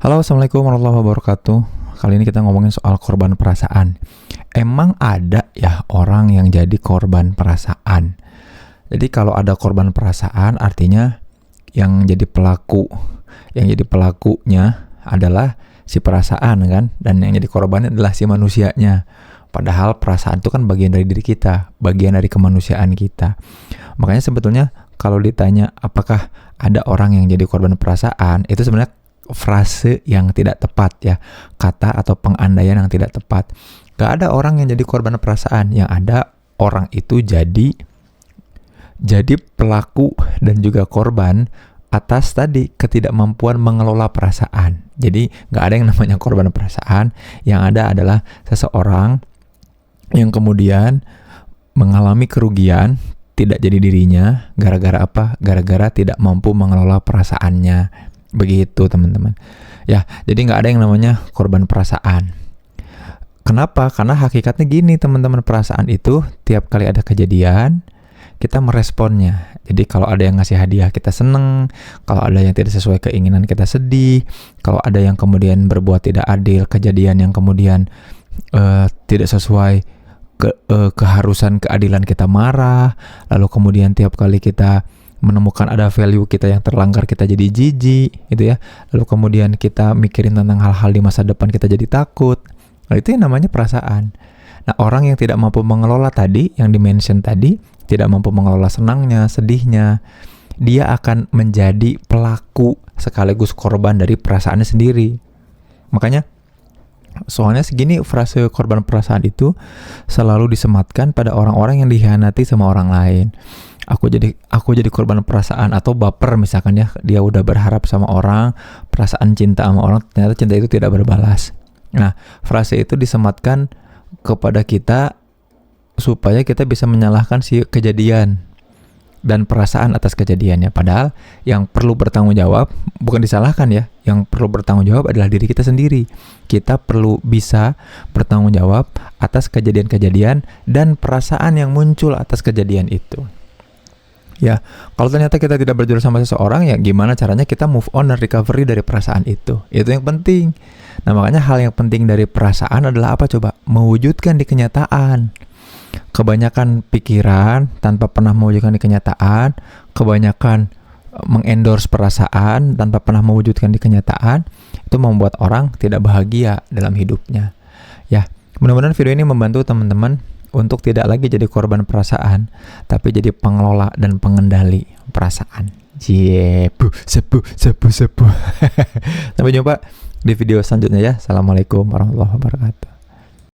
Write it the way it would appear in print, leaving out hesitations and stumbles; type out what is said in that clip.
Halo, assalamualaikum warahmatullahi wabarakatuh. Kali ini kita ngomongin soal korban perasaan. Emang ada ya orang yang jadi korban perasaan? Jadi kalau ada korban perasaan artinya yang jadi pelakunya adalah si perasaan kan, dan yang jadi korbannya adalah si manusianya. Padahal perasaan itu kan bagian dari diri kita, bagian dari kemanusiaan kita. Makanya sebetulnya kalau ditanya apakah ada orang yang jadi korban perasaan, itu sebenarnya frase yang tidak tepat ya, kata atau pengandaian yang tidak tepat. Gak ada orang yang jadi korban perasaan, yang ada orang itu jadi pelaku dan juga korban atas tadi ketidakmampuan mengelola perasaan. Jadi gak ada yang namanya korban perasaan, yang ada adalah seseorang yang kemudian mengalami kerugian, tidak jadi dirinya, gara-gara apa? Gara-gara tidak mampu mengelola perasaannya. Begitu teman-teman. Ya, jadi nggak ada yang namanya korban perasaan. Kenapa? Karena hakikatnya gini teman-teman, perasaan itu tiap kali ada kejadian, kita meresponnya. Jadi kalau ada yang ngasih hadiah kita seneng, kalau ada yang tidak sesuai keinginan kita sedih, kalau ada yang kemudian berbuat tidak adil, kejadian yang kemudian tidak sesuai keharusan keadilan kita marah, lalu kemudian tiap kali kita menemukan ada value kita yang terlanggar kita jadi jijik gitu ya, lalu kemudian kita mikirin tentang hal-hal di masa depan kita jadi takut. Nah, itu yang namanya perasaan. Nah, orang yang tidak mampu mengelola tadi, yang dimention tadi, tidak mampu mengelola senangnya, sedihnya, dia akan menjadi pelaku sekaligus korban dari perasaannya sendiri. Makanya soalnya segini, frase korban perasaan itu selalu disematkan pada orang-orang yang dikhianati sama orang lain. Aku jadi korban perasaan, atau baper misalkan ya, dia udah berharap sama orang, perasaan cinta sama orang, ternyata cinta itu tidak berbalas. Nah, frase itu disematkan kepada kita supaya kita bisa menyalahkan si kejadian dan perasaan atas kejadiannya. Padahal yang perlu bertanggung jawab bukan disalahkan ya, yang perlu bertanggung jawab adalah diri kita sendiri. Kita perlu bisa bertanggung jawab atas kejadian-kejadian dan perasaan yang muncul atas kejadian itu. Ya, kalau ternyata kita tidak berjodoh sama seseorang, ya gimana caranya kita move on dan recovery dari perasaan itu. Itu yang penting. Nah, makanya hal yang penting dari perasaan adalah apa coba? Mewujudkan di kenyataan. Kebanyakan pikiran tanpa pernah mewujudkan di kenyataan, kebanyakan mengendorse perasaan tanpa pernah mewujudkan di kenyataan, itu membuat orang tidak bahagia dalam hidupnya. Ya, mudah-mudahan video ini membantu teman-teman untuk tidak lagi jadi korban perasaan, tapi jadi pengelola dan pengendali perasaan. Sebu. Sampai jumpa di video selanjutnya ya. Assalamualaikum warahmatullahi wabarakatuh.